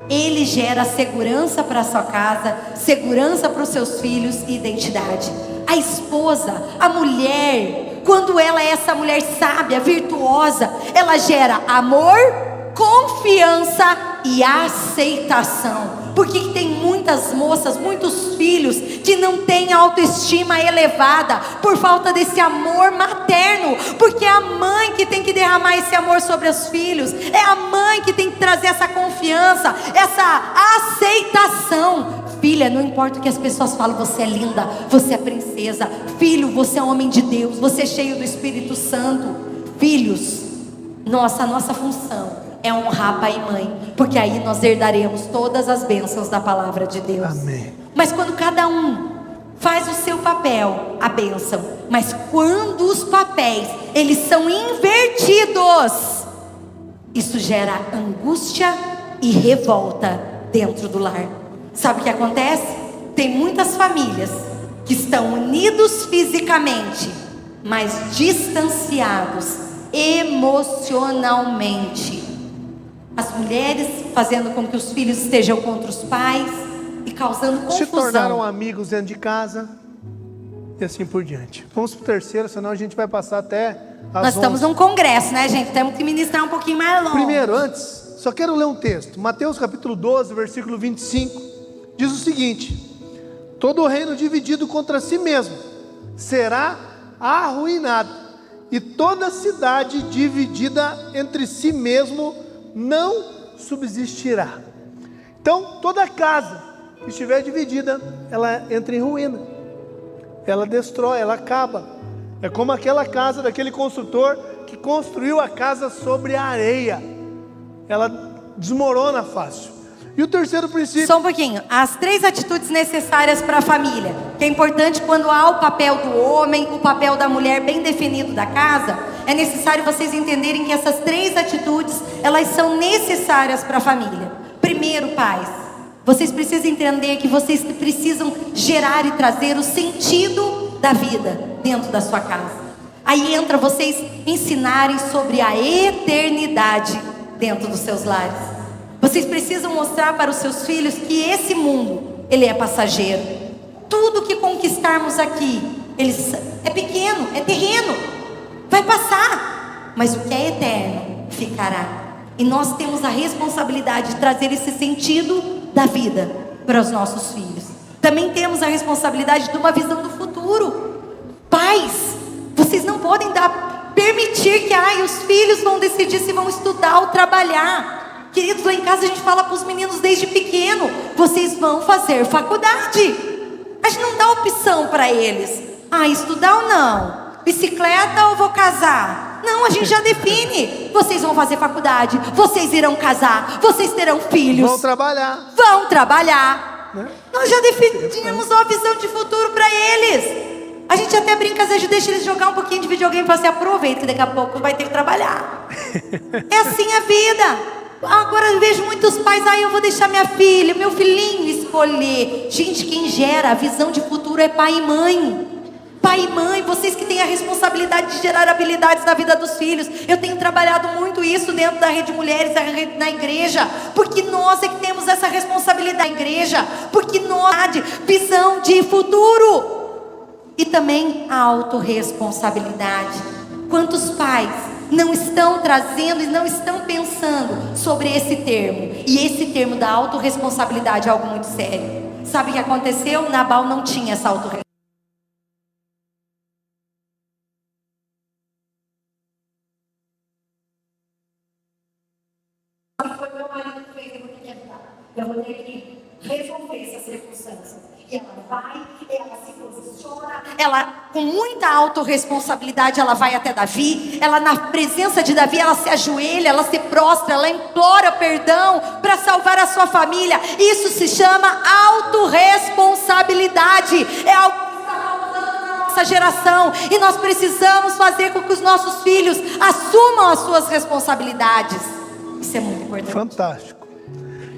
Ele gera segurança para a sua casa, segurança para os seus filhos e identidade. A esposa, a mulher, quando ela é essa mulher sábia, virtuosa, ela gera amor, confiança e aceitação. Porque tem muitas moças, muitos filhos que não têm autoestima elevada por falta desse amor materno. Porque é a mãe que tem que derramar esse amor sobre os filhos, é a mãe que tem que trazer essa confiança, essa aceitação. Filha, não importa o que as pessoas falam, você é linda, você é princesa, princesa. Filho, você é homem de Deus, você é cheio do Espírito Santo. Filhos, a nossa função é honrar pai e mãe, porque aí nós herdaremos todas as bênçãos da palavra de Deus. Amém. Mas quando cada um faz o seu papel, a bênção. Mas quando os papéis, eles são invertidos, isso gera angústia e revolta dentro do lar. Sabe o que acontece? Tem muitas famílias que estão unidos fisicamente, mas distanciados emocionalmente. As mulheres fazendo com que os filhos estejam contra os pais e causando confusão. Se tornaram amigos dentro de casa e assim por diante. Vamos para o terceiro, senão a gente vai passar até às 11. Nós estamos num congresso, né, gente? Temos que ministrar um pouquinho mais longe. Primeiro, antes, só quero ler um texto. Mateus capítulo 12, versículo 25. Diz o seguinte: todo reino dividido contra si mesmo será arruinado, e toda cidade dividida entre si mesmo não subsistirá. Então, toda casa que estiver dividida, ela entra em ruína, ela destrói, ela acaba. É como aquela casa daquele construtor que construiu a casa sobre a areia, ela desmorona fácil. E o terceiro princípio... Só um pouquinho. As 3 atitudes necessárias para a família, que é importante quando há o papel do homem, o papel da mulher bem definido da casa, é necessário vocês entenderem que essas 3 atitudes, elas são necessárias para a família. Primeiro, pais, vocês precisam entender que vocês precisam gerar e trazer o sentido da vida dentro da sua casa. Aí entra vocês ensinarem sobre a eternidade dentro dos seus lares. Vocês precisam mostrar para os seus filhos que esse mundo, ele é passageiro. Tudo que conquistarmos aqui, é pequeno, é terreno, vai passar. Mas o que é eterno, ficará. E nós temos a responsabilidade de trazer esse sentido da vida para os nossos filhos. Também temos a responsabilidade de uma visão do futuro. Pais, vocês não podem permitir que os filhos vão decidir se vão estudar ou trabalhar. Queridos, lá em casa a gente fala para os meninos desde pequeno: vocês vão fazer faculdade. A gente não dá opção para eles. Estudar ou não? Bicicleta ou vou casar? Não, a gente já define. Vocês vão fazer faculdade, vocês irão casar, vocês terão filhos. Vão trabalhar. Vão trabalhar. Né? Nós já definimos uma visão de futuro para eles. A gente até brinca, às vezes deixa eles jogar um pouquinho de videogame para se aproveitar, que daqui a pouco vai ter que trabalhar. É assim a vida. Agora eu vejo muitos pais: eu vou deixar minha filha, meu filhinho escolher. Gente, quem gera a visão de futuro é pai e mãe. Pai e mãe, vocês que têm a responsabilidade de gerar habilidades na vida dos filhos. Eu tenho trabalhado muito isso dentro da Rede Mulheres, na igreja, porque nós é que temos essa responsabilidade na igreja, porque nós visão de futuro. E também a autorresponsabilidade. Quantos pais não estão trazendo e não estão pensando sobre esse termo? E esse termo da autorresponsabilidade é algo muito sério. Sabe o que aconteceu? Nabal não tinha essa autorresponsabilidade. Foi meu marido que fez, eu vou ter que ajudar. Eu vou ter que resolver essas circunstâncias. E ela vai, ela se posiciona, ela com muita autorresponsabilidade, ela vai até Davi, ela na presença de Davi, ela se ajoelha, ela se prostra, ela implora perdão para salvar a sua família. Isso se chama autorresponsabilidade. É algo que está faltando na nossa geração, e nós precisamos fazer com que os nossos filhos assumam as suas responsabilidades. Isso é muito importante. Fantástico.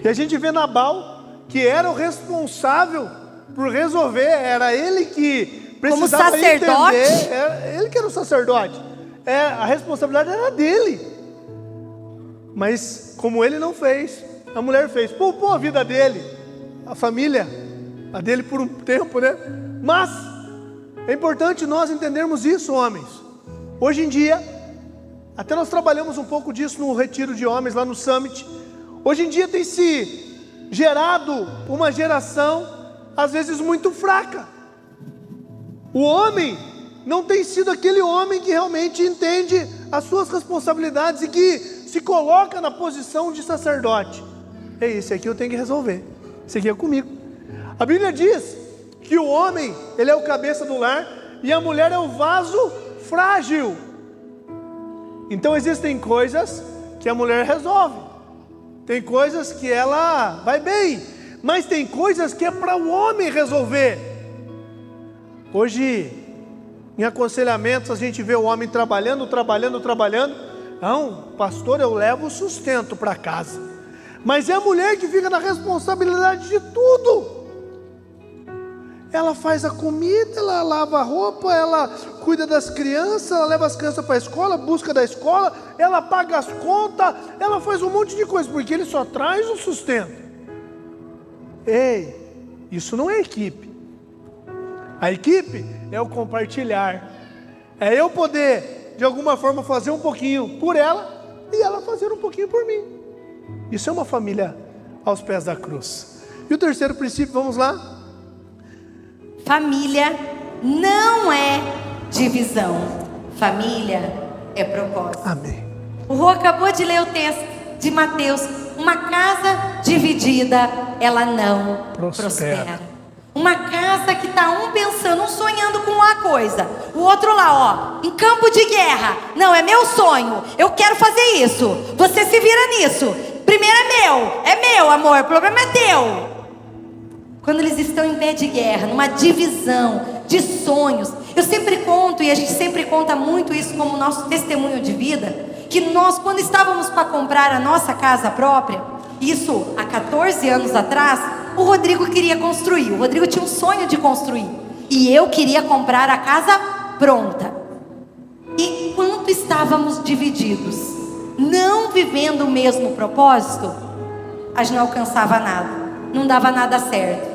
E a gente vê Nabal, que era o responsável por resolver, era ele que precisava como sacerdote, entender, era ele que era o sacerdote, a responsabilidade era dele, mas como ele não fez, a mulher fez, poupou a vida dele, a família, a dele por um tempo, né? Mas é importante nós entendermos isso, homens. Hoje em dia, até nós trabalhamos um pouco disso no retiro de homens lá no Summit. Hoje em dia tem se gerado uma geração às vezes muito fraca. O homem não tem sido aquele homem que realmente entende as suas responsabilidades e que se coloca na posição de sacerdote. Isso aqui eu tenho que resolver, isso aqui é comigo. A Bíblia diz que o homem, ele é o cabeça do lar e a mulher é o vaso frágil. Então existem coisas que a mulher resolve, tem coisas que ela vai bem, mas tem coisas que é para o homem resolver. Hoje, em aconselhamentos, a gente vê o homem trabalhando. Não, pastor, eu levo o sustento para casa. Mas é a mulher que fica na responsabilidade de tudo. Ela faz a comida, ela lava a roupa, ela cuida das crianças, ela leva as crianças para a escola, busca da escola, ela paga as contas, ela faz um monte de coisa, porque ele só traz o sustento. Ei, isso não é equipe. A equipe é o compartilhar. É eu poder, de alguma forma, fazer um pouquinho por ela e ela fazer um pouquinho por mim. Isso é uma família aos pés da cruz. E o terceiro princípio, vamos lá? Família não é divisão. Família é propósito. Amém. O Rô acabou de ler o texto de Mateus. Uma casa dividida, ela não prospera. Uma casa que está um pensando, um sonhando com uma coisa, o outro lá, ó, em campo de guerra. Não, é meu sonho, eu quero fazer isso. Você se vira nisso. Primeiro é meu amor, o problema é teu. Quando eles estão em pé de guerra, numa divisão de sonhos, eu sempre conto, e a gente sempre conta muito isso como nosso testemunho de vida, que nós, quando estávamos para comprar a nossa casa própria, isso há 14 anos atrás, o Rodrigo queria construir. O Rodrigo tinha um sonho de construir. E eu queria comprar a casa pronta. E quanto estávamos divididos, não vivendo o mesmo propósito, a gente não alcançava nada, não dava nada certo.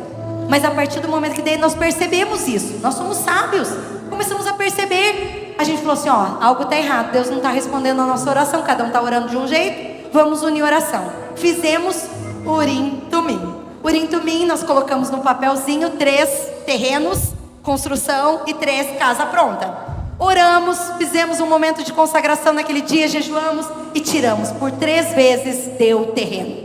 Mas a partir do momento que daí nós percebemos isso, nós somos sábios, começamos a perceber. A gente falou assim, ó, algo está errado, Deus não está respondendo a nossa oração, cada um está orando de um jeito, vamos unir oração. Fizemos Urim Tumim. Urim Tumim, nós colocamos no papelzinho 3 terrenos, construção e 3 casa pronta. Oramos, fizemos um momento de consagração naquele dia, jejuamos e tiramos. Por 3 vezes deu terreno.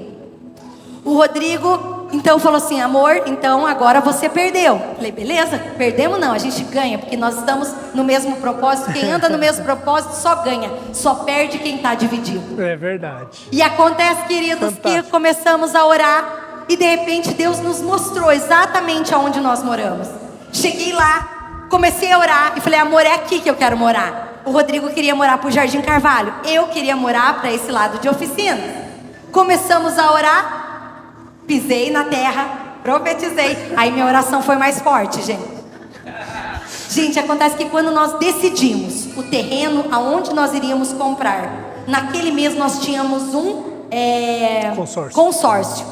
O Rodrigo então falou assim, amor, então agora você perdeu. Falei, beleza, perdemos não, a gente ganha, porque nós estamos no mesmo propósito. Quem anda no mesmo propósito só ganha, só perde quem está dividido. É verdade. E acontece, queridos, que começamos a orar e de repente Deus nos mostrou exatamente aonde nós moramos. Cheguei lá, comecei a orar e falei, amor, é aqui que eu quero morar. O Rodrigo queria morar para o Jardim Carvalho, eu queria morar para esse lado de oficina. Começamos a orar, pisei na terra, profetizei. Aí minha oração foi mais forte, gente. Gente, acontece que quando nós decidimos o terreno aonde nós iríamos comprar, naquele mês nós tínhamos um consórcio.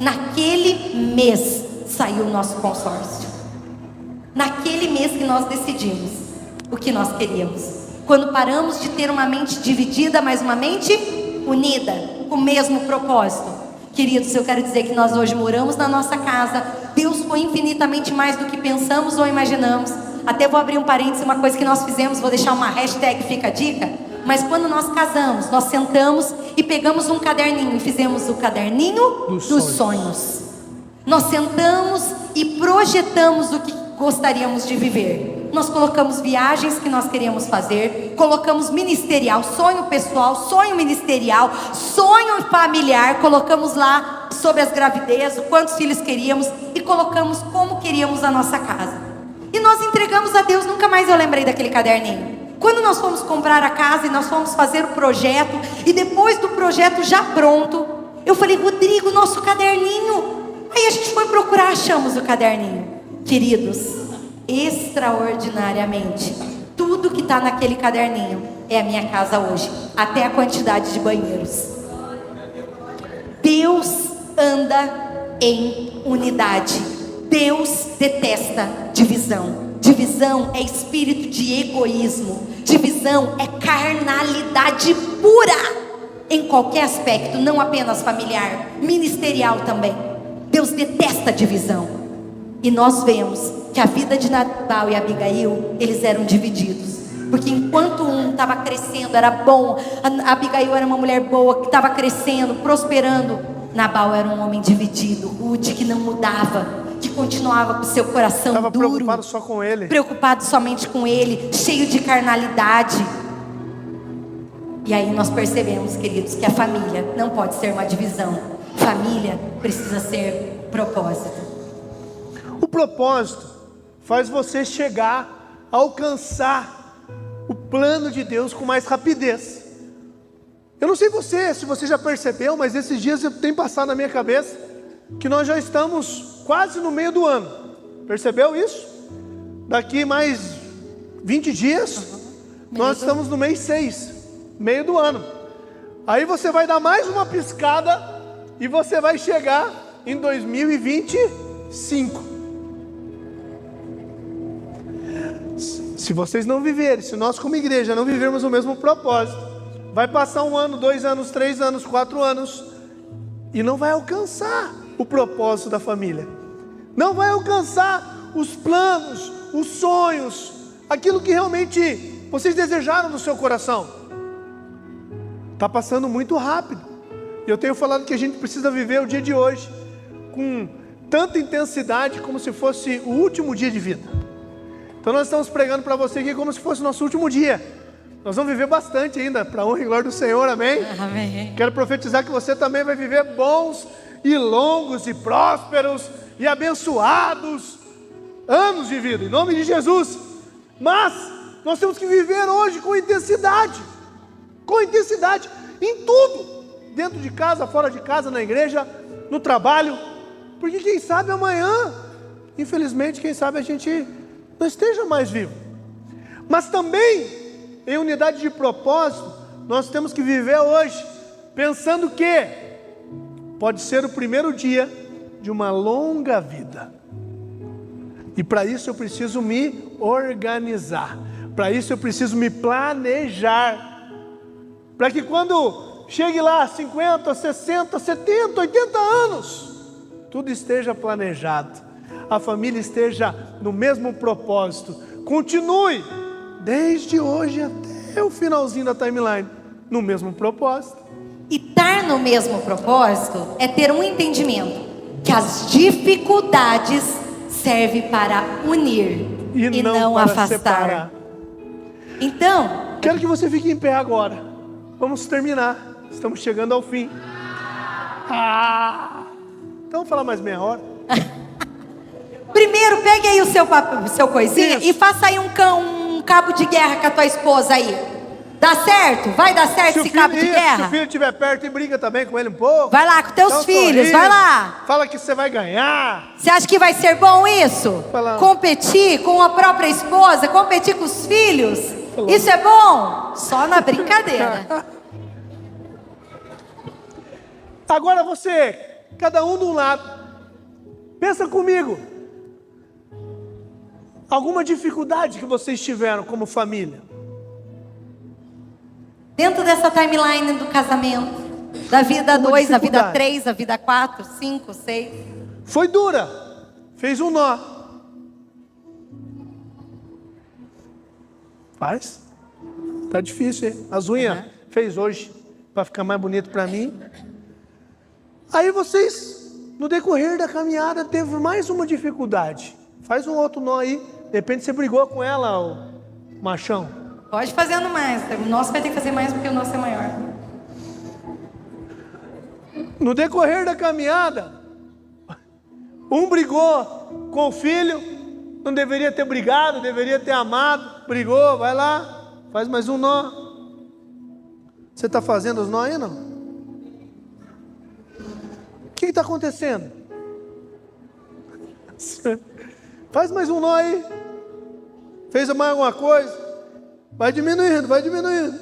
Naquele mês saiu o nosso consórcio. Naquele mês que nós decidimos o que nós queríamos. Quando paramos de ter uma mente dividida, mas uma mente unida, com o mesmo propósito. Queridos, eu quero dizer que nós hoje moramos na nossa casa. Deus foi infinitamente mais do que pensamos ou imaginamos. Até vou abrir um parênteses, uma coisa que nós fizemos, vou deixar uma hashtag, fica a dica. Mas quando nós casamos, nós sentamos e pegamos um caderninho e fizemos o caderninho dos sonhos. Nós sentamos e projetamos o que gostaríamos de viver. Nós colocamos viagens que nós queríamos fazer, colocamos ministerial, sonho pessoal, sonho ministerial, sonho familiar, colocamos lá sobre as gravidez, quantos filhos queríamos e colocamos como queríamos a nossa casa. E nós entregamos a Deus, nunca mais eu lembrei daquele caderninho. Quando nós fomos comprar a casa e nós fomos fazer o projeto, e depois do projeto já pronto, eu falei, Rodrigo, nosso caderninho. Aí a gente foi procurar, achamos o caderninho. Queridos, extraordinariamente, tudo que está naquele caderninho é a minha casa hoje, até a quantidade de banheiros. Deus anda em unidade. Deus detesta divisão. Divisão é espírito de egoísmo. Divisão é carnalidade pura em qualquer aspecto, não apenas familiar, ministerial também. Deus detesta divisão. E nós vemos que a vida de Nabal e Abigail, eles eram divididos. Porque enquanto um estava crescendo, era bom, a Abigail era uma mulher boa, que estava crescendo, prosperando, Nabal era um homem dividido, rude, que não mudava, que continuava com o seu coração Estava duro, preocupado só com ele. preocupado somente com ele, cheio de carnalidade. E aí nós percebemos, queridos, que a família não pode ser uma divisão. Família precisa ser propósito. O propósito faz você chegar a alcançar o plano de Deus com mais rapidez. Eu não sei se você já percebeu, mas esses dias tem passado na minha cabeça que nós já estamos quase no meio do ano. Percebeu isso? Daqui mais 20 dias, nós estamos no mês 6, meio do ano. Aí você vai dar mais uma piscada e você vai chegar em 2025. Se vocês não viverem, se nós como igreja não vivermos o mesmo propósito, vai passar 1 ano, 2 anos, 3 anos, 4 anos e não vai alcançar o propósito da família. Não vai alcançar os planos, os sonhos, aquilo que realmente vocês desejaram no seu coração. Está passando muito rápido. E eu tenho falado que a gente precisa viver o dia de hoje com tanta intensidade como se fosse o último dia de vida. Então nós estamos pregando para você aqui como se fosse o nosso último dia. Nós vamos viver bastante ainda, para a honra e glória do Senhor, amém? Amém. Quero profetizar que você também vai viver bons e longos e prósperos e abençoados anos de vida, em nome de Jesus. Mas nós temos que viver hoje com intensidade em tudo, dentro de casa, fora de casa, na igreja, no trabalho, porque quem sabe amanhã, infelizmente, quem sabe a gente não esteja mais vivo. Mas também, em unidade de propósito, nós temos que viver hoje, pensando que pode ser o primeiro dia de uma longa vida. E para isso eu preciso me organizar, para isso eu preciso me planejar, para que quando chegue lá 50, 60, 70, 80 anos, tudo esteja planejado, a família esteja no mesmo propósito, continue desde hoje até o finalzinho da timeline, no mesmo propósito. E estar no mesmo propósito é ter um entendimento que as dificuldades servem para unir e não para afastar. separar. Então, Quero que você fique em pé agora. Vamos terminar. Estamos chegando ao fim. Então vamos falar mais meia hora. primeiro pegue aí o seu coisinha Isso. e faça aí um cabo de guerra com a tua esposa aí. Dá certo? Vai dar certo esse cabo de Se o guerra? filho estiver perto, e brinca também com ele um pouco. Vai lá com teus Dá um filhos, sorriso, vai lá. Fala que você vai ganhar. Você acha que vai ser bom isso? Fala. Competir com a própria esposa, competir com os filhos? Fala. Isso é bom? Só na brincadeira. Agora você, cada um de um lado, pensa comigo. Alguma dificuldade que vocês tiveram como família? Dentro dessa timeline do casamento, da vida 2, da vida dificuldade. 3, da vida 4, 5, 6. Foi dura, fez um nó. Faz? Tá difícil, hein? As unhas fez hoje, para ficar mais bonito para mim. Aí vocês, no decorrer da caminhada, teve mais uma dificuldade. Faz um outro nó aí. De repente você brigou com ela, o machão. Pode fazendo mais. O nosso vai ter que fazer mais porque o nosso é maior. No decorrer da caminhada, um brigou com o filho, não deveria ter brigado, deveria ter amado, brigou, vai lá, faz mais um nó. Você está fazendo os nó aí, não? O que está acontecendo? Faz mais um nó aí. Fez mais alguma coisa? Vai diminuindo, vai diminuindo.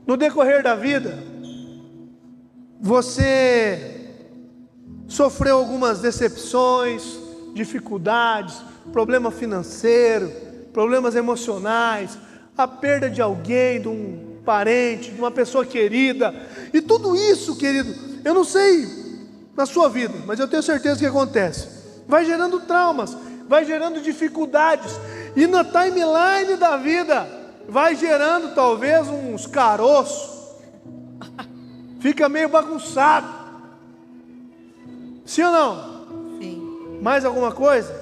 No decorrer da vida, você sofreu algumas decepções, dificuldades, problema financeiro, problemas emocionais, a perda de alguém, de um parente, de uma pessoa querida. E tudo isso, querido, eu não sei na sua vida, mas eu tenho certeza que acontece. Vai gerando traumas, vai gerando dificuldades. E na timeline da vida, vai gerando talvez uns caroços. Fica meio bagunçado. Sim ou não? Sim. Mais alguma coisa?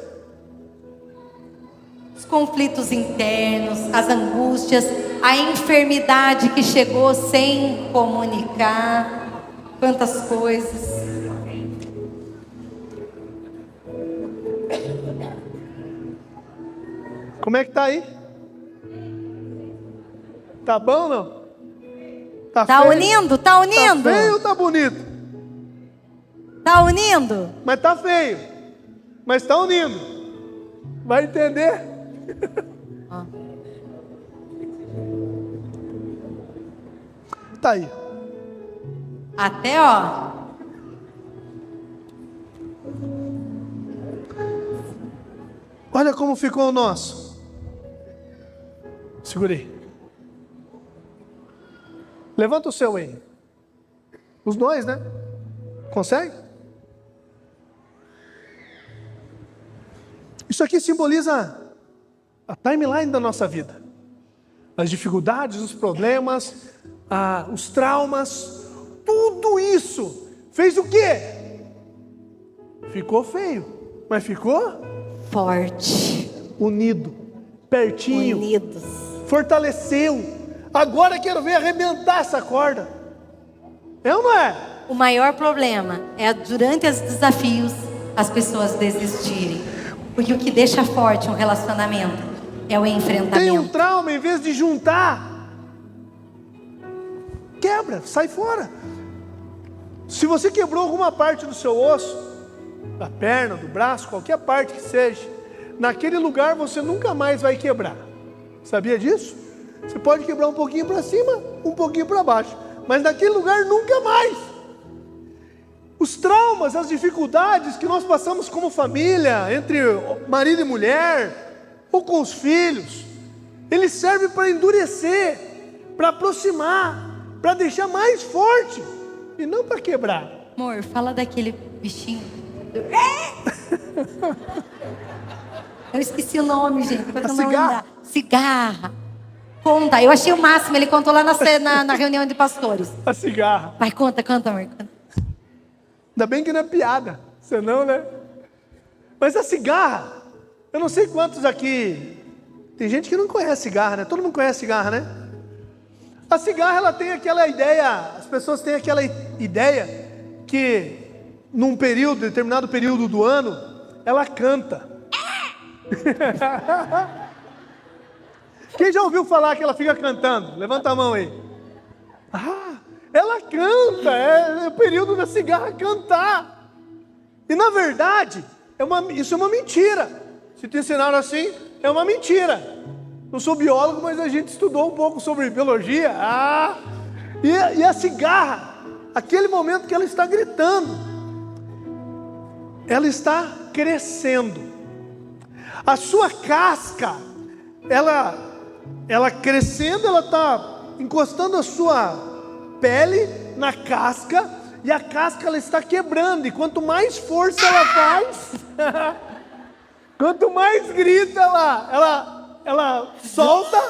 Os conflitos internos, as angústias, a enfermidade que chegou sem comunicar, quantas coisas. Como é que tá aí? Tá bom ou não? Tá feio? unindo? Tá unindo? Tá feio ou tá bonito? Tá unindo? Mas tá feio. Mas tá unindo. Vai entender? Ó. Tá aí. Até, ó. Olha como ficou o nosso. Segurei. Levanta o seu aí. Os dois, né? Consegue? Isso aqui simboliza a timeline da nossa vida. As dificuldades, os problemas, os traumas. Tudo isso fez o quê? Ficou feio, mas ficou Forte. unido, pertinho, Unidos. fortaleceu. Agora quero ver arrebentar essa corda. É ou não é? O maior problema é durante os desafios as pessoas desistirem. Porque o que deixa forte um relacionamento é o Tem um enfrentamento. trauma, em vez de juntar, quebra, sai fora. Se você quebrou alguma parte do seu osso, da perna, do braço, qualquer parte que seja, naquele lugar você nunca mais vai quebrar. Sabia disso? Você pode quebrar um pouquinho para cima, um pouquinho para baixo, mas naquele lugar nunca mais. Os traumas, as dificuldades que nós passamos como família, entre marido e mulher, ou com os filhos, eles servem para endurecer, para aproximar, para deixar mais forte, e não para quebrar. Amor, fala daquele bichinho. Eu esqueci o nome, gente. Depois eu não cigarra? lembrar. Cigarra. Conta. Eu achei o máximo. Ele contou lá na reunião de pastores. A cigarra. Vai, conta, amor. Conta. Ainda bem que não é piada, senão, né? Mas a cigarra, eu não sei quantos aqui, tem gente que não conhece cigarra, né? Todo mundo conhece cigarra, né? A cigarra, ela tem aquela ideia, as pessoas têm aquela ideia que num determinado período do ano, ela canta. Quem já ouviu falar que ela fica cantando? Levanta a mão aí. Ela canta, é o período da cigarra cantar. E na verdade, isso é uma mentira. Se te ensinaram assim, é uma mentira. Não sou biólogo, mas a gente estudou um pouco sobre biologia. E a cigarra, aquele momento que ela está gritando, ela está crescendo. A sua casca, ela crescendo, ela está encostando a sua pele na casca, e a casca ela está quebrando, e quanto mais força ela faz, quanto mais grita ela solta,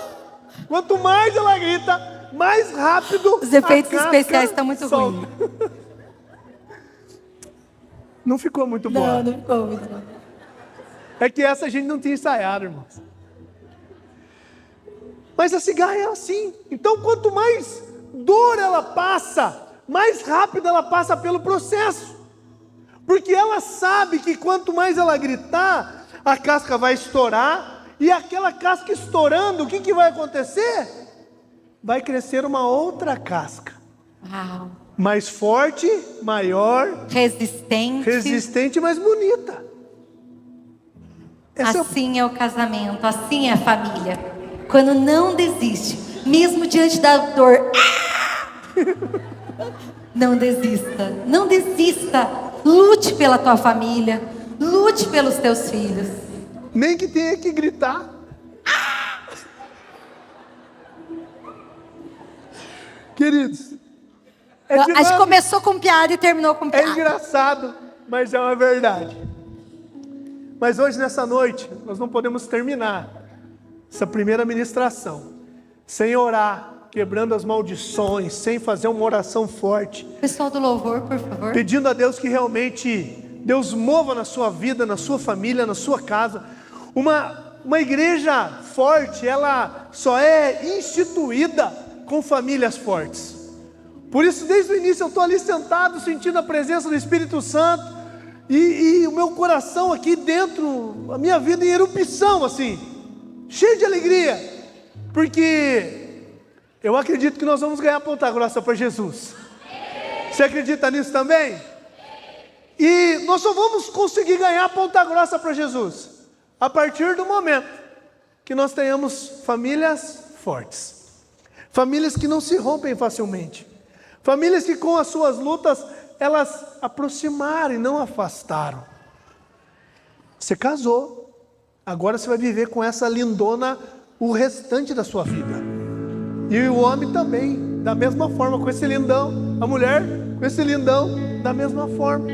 quanto mais ela grita, mais rápido Os efeitos a casca especiais estão muito solta. ruins. Não ficou muito boa. Não ficou muito bom. É que essa a gente não tinha ensaiado, irmãos. Mas a cigarra é assim. Então, quanto mais dor ela passa, mais rápido ela passa pelo processo. Porque ela sabe que quanto mais ela gritar, a casca vai estourar. E aquela casca estourando, o que vai acontecer? Vai crescer uma outra casca. Uau. Mais forte, maior, resistente, mais bonita. Assim é o casamento, assim é a família. Quando não desiste, mesmo diante da dor. Não desista, não desista. Lute pela tua família, lute pelos teus filhos. Nem que tenha que gritar. Queridos, Acho que começou com piada e terminou com é piada. engraçado, mas é uma verdade. Mas hoje, nessa noite, nós não podemos terminar essa primeira ministração sem orar, quebrando as maldições, sem fazer uma oração forte. Pessoal do louvor, por favor. Pedindo a Deus que realmente Deus mova na sua vida, na sua família, na sua casa. Uma igreja forte, ela só é instituída com famílias fortes. Por isso, desde o início, eu estou ali sentado, sentindo a presença do Espírito Santo, e o meu coração aqui dentro, a minha vida em erupção, assim, cheio de alegria, porque eu acredito que nós vamos ganhar Ponta Grossa para Jesus. Você acredita nisso também? E nós só vamos conseguir ganhar Ponta Grossa para Jesus a partir do momento que nós tenhamos famílias fortes, famílias que não se rompem facilmente, famílias que com as suas lutas elas aproximaram e não afastaram. Você casou, agora você vai viver com essa lindona o restante da sua vida. E o homem também, da mesma forma, com esse lindão. A mulher, com esse lindão, da mesma forma.